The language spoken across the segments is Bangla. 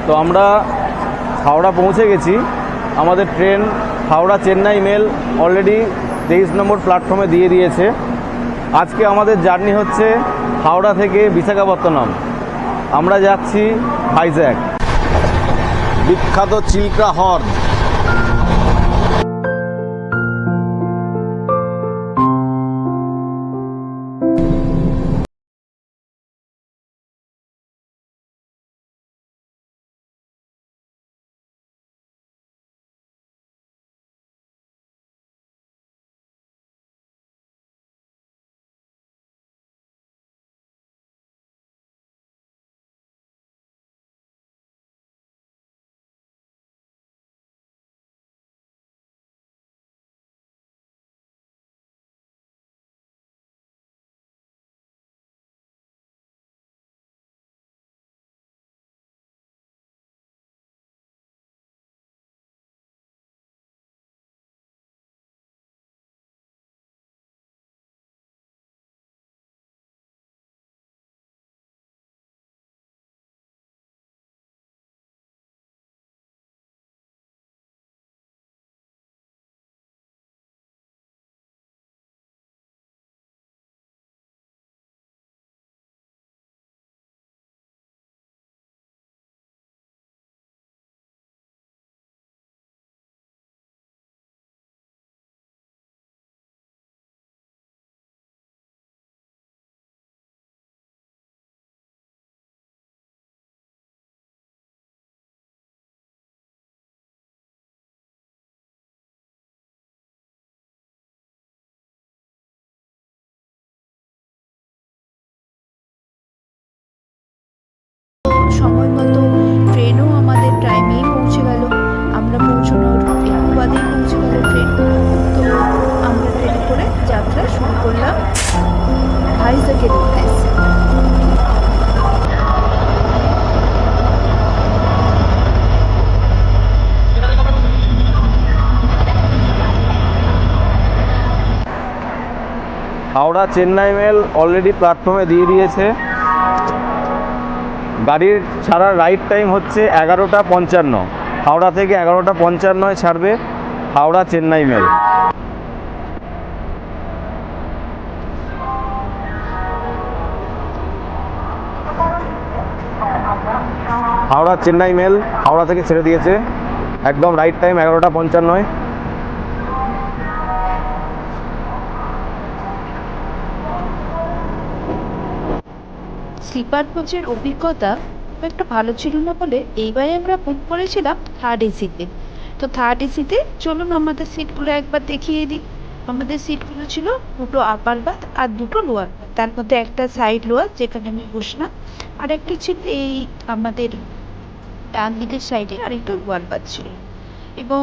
তো আমরা হাওড়া পৌঁছে গেছি। আমাদের train Howrah Chennai mail already 23 number প্ল্যাটফর্মে দিয়ে দিয়েছে। আজকে আমাদের জার্নি হচ্ছে হাওড়া থেকে বিশাখাপত্তনম। আমরা যাচ্ছি ভাইজ্যাগ, বিখ্যাত চিল্কা হ্রদ। সময় মতো ট্রেনও আমাদের টাইমেই পৌঁছে গেল। আমরা পৌঁছানোর একটু বাদেই পৌঁছে গেল ট্রেন। তো আমরা ট্রেনে করে যাত্রা শুরু করলাম ভাইজ্যাগের উদ্দেশ্যে। হাওড়া চেন্নাই মেল অলরেডি প্ল্যাটফর্মে দিয়ে দিয়েছে। গাড়ির ছাড়ার রাইট টাইম হচ্ছে 11:55। হাওড়া থেকে 11:55 ছাড়বে হাওড়া চেন্নাই মেল। হাওড়া চেন্নাই মেল হাওড়া থেকে ছেড়ে দিয়েছে, একদম রাইট টাইম 11:55। স্লিপার কোচের অভিজ্ঞতা খুব একটা ভালো ছিল না বলে এইবারে আমরা বুক করেছিলাম থার্ড এসিতে। তো থার্ড এসিতে চলুন আমাদের সিটগুলো একবার দেখিয়ে দিই। আমাদের সিটগুলো ছিল দুটো আপার বার্থ আর দুটো লোয়ার বার্থ, তার মধ্যে একটা সাইড লোয়ার যেখানে আমি বসলাম, আর একটা ছিল এই আমাদের ডান দিকের সাইডে আরেকটা লোয়ার বার্থ ছিল। এবং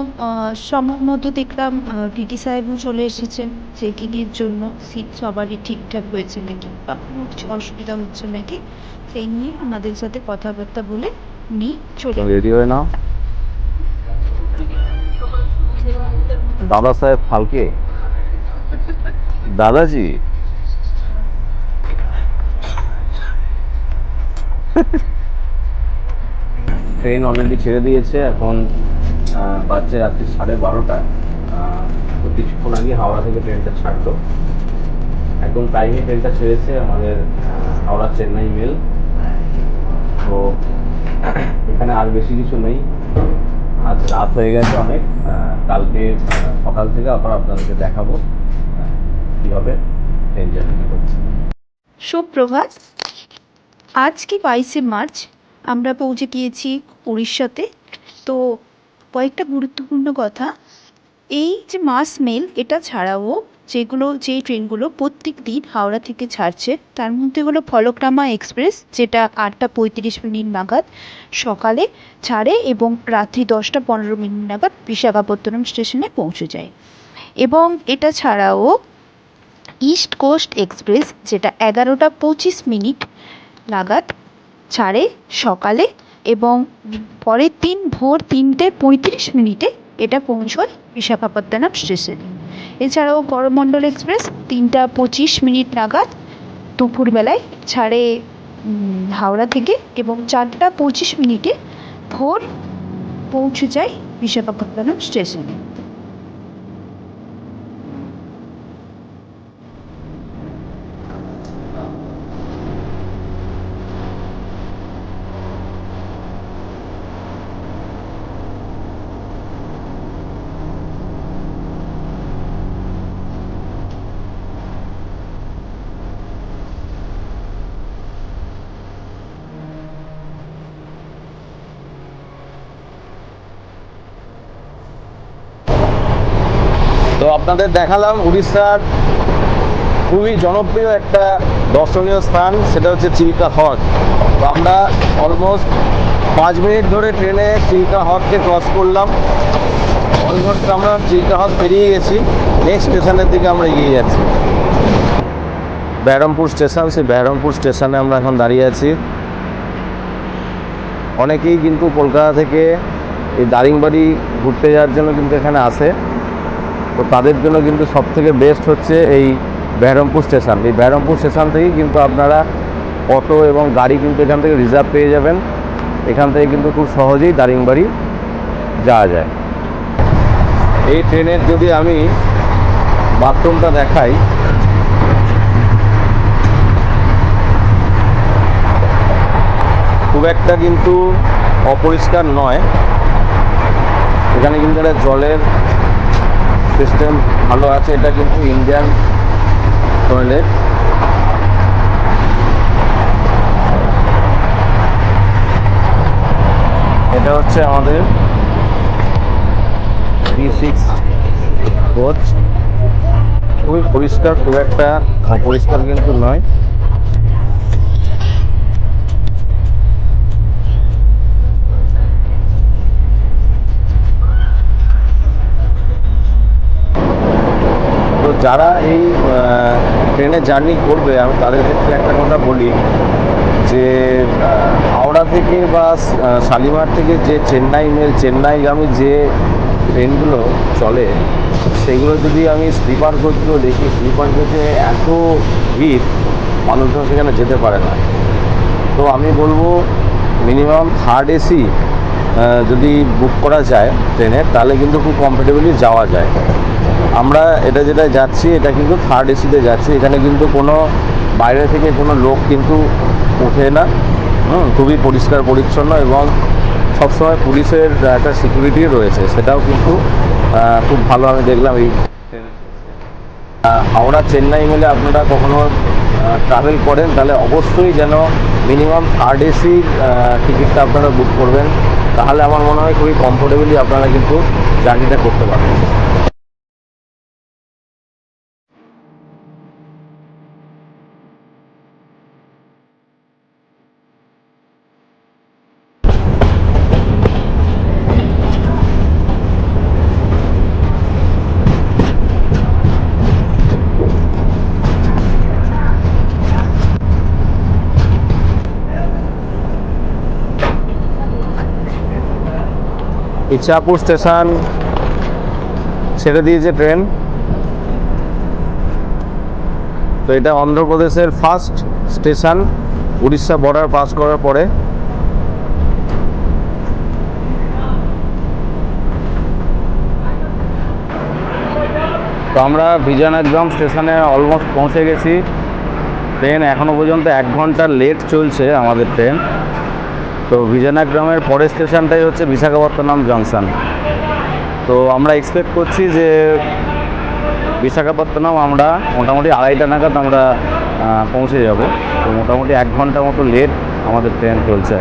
সময় মতো দেখলাম টিটি সাহেবও চলে এসেছেন চেকিংয়ের জন্য, সিট সবারই ঠিকঠাক হয়েছে নাকি বা কোনো কিছু অসুবিধা হচ্ছে নাকি সেই নিয়ে আমাদের সাথে কথাবার্তা বলে উনি চলে রেডি হয়ে নাও। দাদা সাহেব ফালকে, দাদাজি। ট্রেন অলরেডি ছেড়ে দিয়েছে, এখন বাজছে রাত্রি 12:30। তো কিছুক্ষণ আগে হাওড়া থেকে ট্রেনটা ছাড়লো, একদম টাইমে ট্রেনটা ছেড়েছে আমাদের হাওড়া চেন্নাই মেল। তো এখানে আর বেশি কিছু নেই, আজ রাত হয়ে গেছে অনেক। কালকে সকাল থেকে আবার আপনাদেরকে দেখাবো কীভাবে ট্রেন জার্নি করছে। সুপ্রভাত। আজ কি 22শে মার্চ, আমরা পৌঁছে গিয়েছি উড়িষ্যাতে। তো কয়েকটা গুরুত্বপূর্ণ কথা, এই যে মাস মেল এটা ছাড়াও যেই ট্রেনগুলো প্রত্যেক দিন হাওড়া থেকে ছাড়ছে তার মধ্যে হলো ফলকনামা এক্সপ্রেস, যেটা 8:35 নাগাদ সকালে ছাড়ে এবং রাত্রি 10:15 নাগাদ বিশাখাপত্তনম স্টেশনে পৌঁছে যায়। এবং এটা ছাড়াও ইস্ট কোস্ট এক্সপ্রেস, যেটা 11:25 নাগাদ ছাড়ে সকালে এবং পরের দিন ভোর 3:35 এটা পৌঁছয় বিশাখাপত্তনম স্টেশনে। এছাড়াও করমণ্ডল এক্সপ্রেস 3:25 নাগাদ দুপুরবেলায় ছাড়ে হাওড়া থেকে এবং 4:25 ভোর পৌঁছে যাই বিশাখাপত্তনম স্টেশনে। তো আপনাদের দেখালাম উড়িষ্যার খুবই জনপ্রিয় একটা দর্শনীয় স্থান, সেটা হচ্ছে চিল্কা হ্রদ। তো আমরা অলমোস্ট 5 মিনিট ধরে ট্রেনে চিল্কা হ্রদকে ক্রস করলাম। অলমোস্ট আমরা চিল্কা হ্রদ পেরিয়ে গেছি, নেক্সট স্টেশনের দিকে আমরা এগিয়ে যাচ্ছি। বেরহামপুর স্টেশন, সেই বেরহামপুর স্টেশনে আমরা এখন দাঁড়িয়ে আছি। অনেকেই কিন্তু কলকাতা থেকে এই দারিংবাড়ি ঘুরতে যাওয়ার জন্য কিন্তু এখানে আসে। তো তাদের জন্য কিন্তু সবথেকে বেস্ট হচ্ছে এই বেরহামপুর স্টেশন। এই বেরহামপুর স্টেশন থেকেই কিন্তু আপনারা অটো এবং গাড়ি কিন্তু এখান থেকে রিজার্ভ পেয়ে যাবেন। এখান থেকে কিন্তু খুব সহজেই দারিংবাড়ি যাওয়া যায়। এই ট্রেনের যদি আমি বাথরুমটা দেখাই, খুব একটা কিন্তু অপরিষ্কার নয়। এখানে কিন্তু একটা জলের সিস্টেম ভালো আছে। এটা কিন্তু ইন্ডিয়ান টয়লেট। এটা হচ্ছে আমাদের B6 কোচ। খুবই পরিষ্কার, খুব একটা অপরিষ্কার কিন্তু নয়। তো যারা এই ট্রেনে জার্নি করবে, আমি তাদের ক্ষেত্রে একটা কথা বলি যে হাওড়া থেকে বা শালিমার থেকে যে চেন্নাইগামী যে ট্রেনগুলো চলে, সেগুলো যদি আমি স্লিপার কোচগুলো দেখি, স্লিপার কোচে এত ভিড়, মানুষজন সেখানে যেতে পারে না। তো আমি বলবো মিনিমাম থার্ড এসি যদি বুক করা যায় ট্রেনের, তাহলে কিন্তু খুব কমফোর্টেবলি যাওয়া যায়। আমরা যেটা যাচ্ছি, এটা কিন্তু থার্ড এসিতে যাচ্ছি। এখানে কিন্তু কোনো বাইরে থেকে কোনো লোক কিন্তু ওঠে না। খুবই পরিষ্কার পরিচ্ছন্ন এবং সবসময় পুলিশের একটা সিকিউরিটি রয়েছে, সেটাও কিন্তু খুব ভালো আমি দেখলাম। এই হাওড়া চেন্নাই মিলে আপনারা কখনো ট্রাভেল করেন, তাহলে অবশ্যই যেন মিনিমাম থার্ড এসি টিকিটটা আপনারা বুক করবেন। তাহলে আমার মনে হয় খুবই কমফোর্টেবলি আপনারা কিন্তু জার্নিটা করতে পারবেন। ইচ্ছাপুর স্টেশন ছেড়ে দিয়েছে ট্রেন। তো এটা অন্ধ্রপ্রদেশের first station Orissa border pass করার পরে। তো আমরা বিজয়নগরম স্টেশনে অলমোস্ট পৌঁছে গেছি। ট্রেন এখনও পর্যন্ত 1 ঘন্টা লেট চলছে আমাদের ট্রেন। তো বিজয়নগরমের পরের স্টেশনটাই হচ্ছে বিশাখাপত্তনম জংশন। তো আমরা এক্সপেক্ট করছি যে বিশাখাপত্তনম আমরা মোটামুটি 2:30টা নাগাদ আমরা পৌঁছে যাব। তো মোটামুটি 1 ঘন্টা মতো লেট আমাদের ট্রেন চলছে।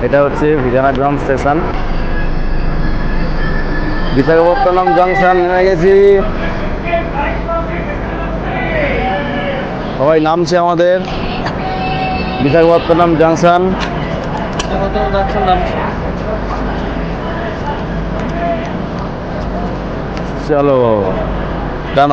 এটা হচ্ছে বিজয়নগরম স্টেশন। বিশাখাপত্তনম জংশন নেমে গেছি, সবাই নামছে আমাদের। বিশাখাপত্তনম জংশন। চলো, কেন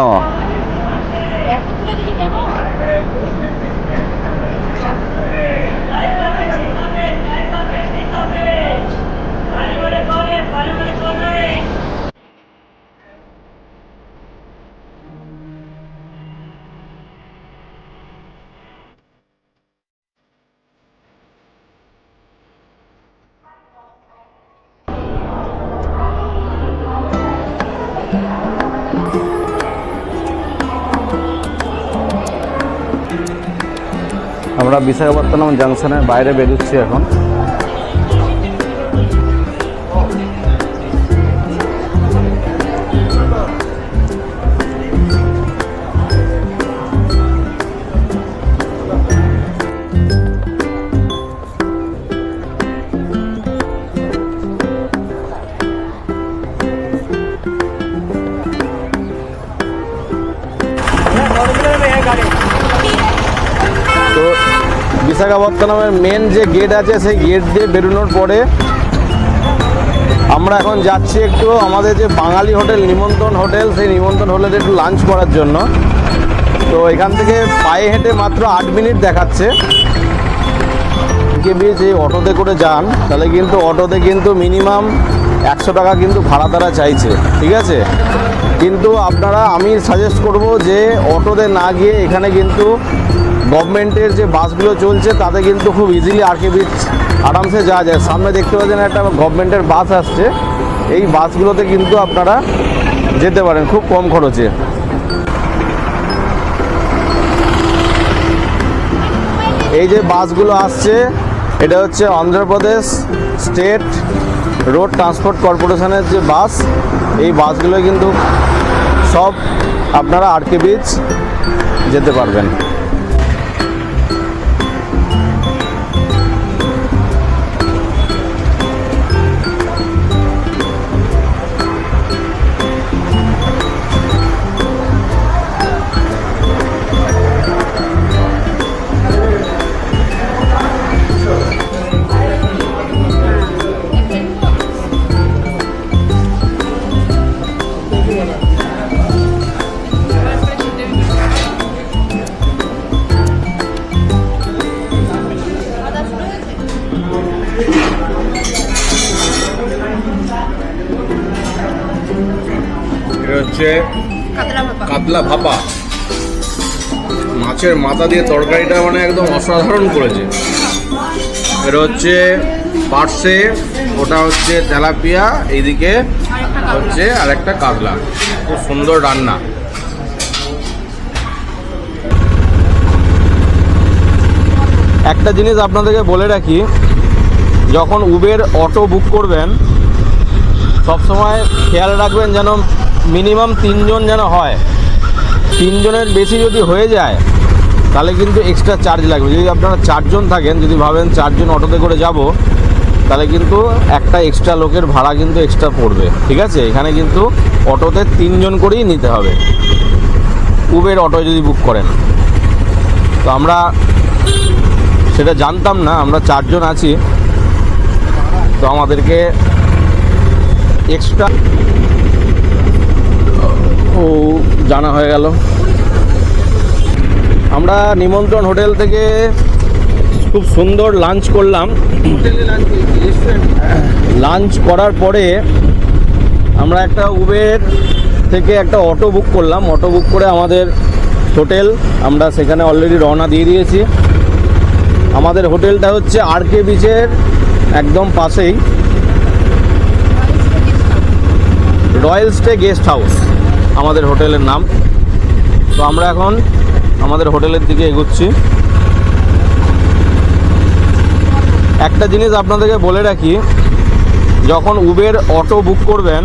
আমরা বিশাখাপত্তনম জাংশনের বাইরে বেরোচ্ছি এখন। তো বিশাখাপত্তনমের মেন যে গেট আছে সেই গেট দিয়ে বেরোনোর পরে আমরা এখন যাচ্ছি একটু আমাদের যে বাঙালি হোটেল নিমন্ত্রণ হোটেল, সেই নিমন্ত্রণ হোটেলে একটু লাঞ্চ করার জন্য। তো এখান থেকে পায়ে হেঁটে মাত্র 8 মিনিট দেখাচ্ছে। যে অটোতে করে যান তাহলে কিন্তু অটোতে কিন্তু মিনিমাম 100 টাকা কিন্তু ভাড়া তারা চাইছে, ঠিক আছে। কিন্তু আপনারা, আমি সাজেস্ট করব যে অটোতে না গিয়ে এখানে কিন্তু গভর্নমেন্টের যে বাসগুলো চলছে তাতে কিন্তু খুব ইজিলি আরকে বিচ আরামসে যাওয়া যায়। সামনে দেখতে পাচ্ছেন একটা গভর্নমেন্টের বাস আসছে, এই বাসগুলোতে কিন্তু আপনারা যেতে পারেন খুব কম খরচে। এই যে বাসগুলো আসছে এটা হচ্ছে অন্ধ্রপ্রদেশ স্টেট রোড ট্রান্সপোর্ট কর্পোরেশনের যে বাস, এই বাসগুলো কিন্তু সব আপনারা আরকে বিচ যেতে পারবেন। এটা হচ্ছে কাতলা ভাপা, মাছের মাথা দিয়ে তরকারিটা মানে একদম অসাধারণ করেছে। এটা হচ্ছে পার্সে, ওটা হচ্ছে তেলাপিয়া, এইদিকে হচ্ছে আরেকটা কাতলা। খুব সুন্দর রান্না। একটা জিনিস আপনাদেরকে বলে রাখি, যখন উবের অটো বুক করবেন সবসময় খেয়াল রাখবেন যেন মিনিমাম 3 জন যেন হয়। 3 জনের বেশি যদি হয়ে যায় তাহলে কিন্তু এক্সট্রা চার্জ লাগবে। যদি আপনারা 4 জন থাকেন, যদি ভাবেন 4 জন অটোতে করে যাব, তাহলে কিন্তু একটা এক্সট্রা লোকের ভাড়া কিন্তু এক্সট্রা পড়বে, ঠিক আছে। এখানে কিন্তু অটোতে 3 জন করেই নিতে হবে উবের অটো যদি বুক করেন। তো আমরা সেটা জানতাম না, আমরা 4 জন আছি, তো আমাদেরকে এক্সট্রা জানা হয়ে গেল। আমরা নিমন্ত্রণ হোটেল থেকে খুব সুন্দর লাঞ্চ করলাম। লাঞ্চ করার পরে আমরা একটা উবের থেকে একটা অটো বুক করলাম। অটো বুক করে আমাদের হোটেল আমরা সেখানে অলরেডি রওনা দিয়ে দিয়েছি। আমাদের হোটেলটা হচ্ছে আরকে বিচের একদম পাশেই, রয়্যাল স্টে গেস্ট হাউস আমাদের হোটেলের নাম। তো আমরা এখন আমাদের হোটেলের দিকে এগোচ্ছি। একটা জিনিস আপনাদেরকে বলে রাখি, যখন উবের অটো বুক করবেন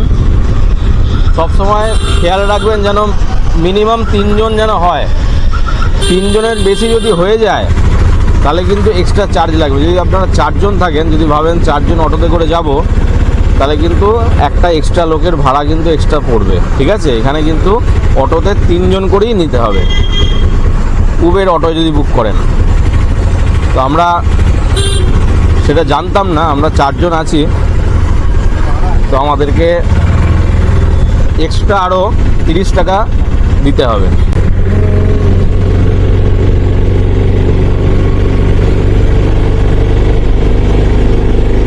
সবসময় খেয়াল রাখবেন যেন মিনিমাম 3 জন যেন হয়। 3 জনের বেশি যদি হয়ে যায় তাহলে কিন্তু এক্সট্রা চার্জ লাগবে। যদি আপনারা 4 জন থাকেন, যদি ভাবেন 4 জন অটোতে করে যাব, তাহলে কিন্তু একটা এক্সট্রা লোকের ভাড়া কিন্তু এক্সট্রা পড়বে, ঠিক আছে। এখানে কিন্তু অটোতে 3 জন করেই নিতে হবে উবের অটো যদি বুক করেন। তো আমরা সেটা জানতাম না, আমরা 4 জন আছি, তো আমাদেরকে এক্সট্রা আরও 30 টাকা দিতে হবে।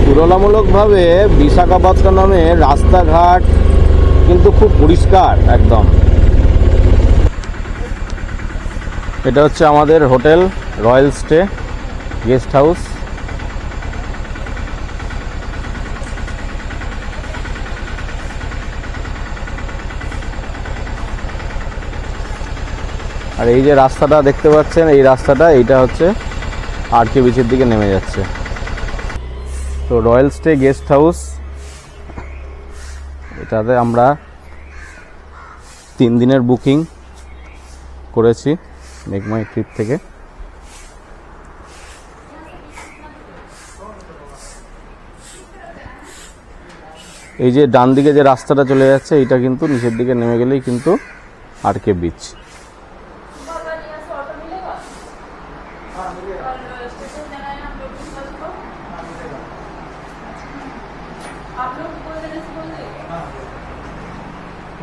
তুলনামূলকভাবে বিশাখাপত্তনমের রাস্তাঘাট কিন্তু খুব পরিষ্কার একদম। এটা হচ্ছে আমাদের hotel royal stay guest house. আর এই যে রাস্তাটা দেখতে পাচ্ছেন, এই রাস্তাটা, এইটা হচ্ছে আরকে বিচের দিকে নেমে যাচ্ছে। তো রয়্যাল স্টে গেস্ট হাউস, এটাতে আমরা 3 দিনের বুকিং করেছি মেঘমাই ট্রিপ থেকে। এই যে ডান দিকে যে রাস্তাটা চলে যাচ্ছে, এটা কিন্তু নিচের দিকে নেমে গেলেই কিন্তু আরকে বিচ।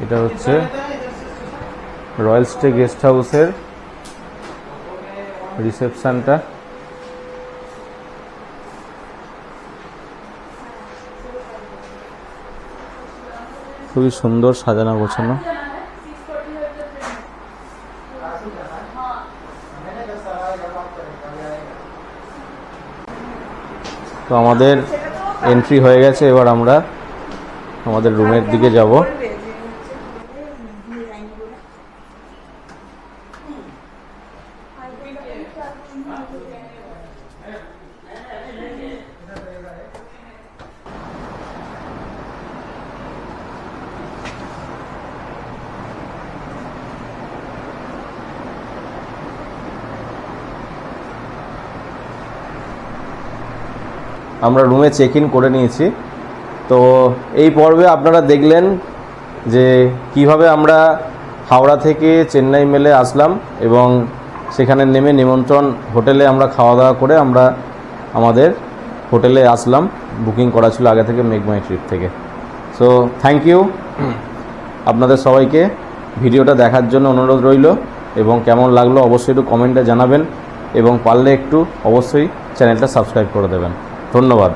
এটা হচ্ছে রয়্যাল স্টে গেস্ট হাউসের রিসেপশনটা। খুবই সুন্দর সাজানো গোছানো। তো আমাদের এন্ট্রি হয়ে গেছে, এবার আমরা আমাদের রুমের দিকে যাব। আমরা রুমে চেক ইন করে নিয়েছি। তো এই পর্বে আপনারা দেখলেন যে কিভাবে আমরা হাওড়া থেকে চেন্নাই মেলে আসলাম এবং সেখানে নেমে নিমন্ত্রণ হোটেলে আমরা খাওয়া দাওয়া করে আমরা আমাদের হোটেলে আসলাম। বুকিং করা ছিল আগে থেকে মেঘমাই ট্রিপ থেকে। সো থ্যাংক ইউ আপনাদের সবাইকে ভিডিওটা দেখার জন্য অনুরোধ রইল, এবং কেমন লাগলো অবশ্যই একটু কমেন্টে জানাবেন, এবং পারলে একটু অবশ্যই চ্যানেলটা সাবস্ক্রাইব করে দেবেন। ধন্যবাদ।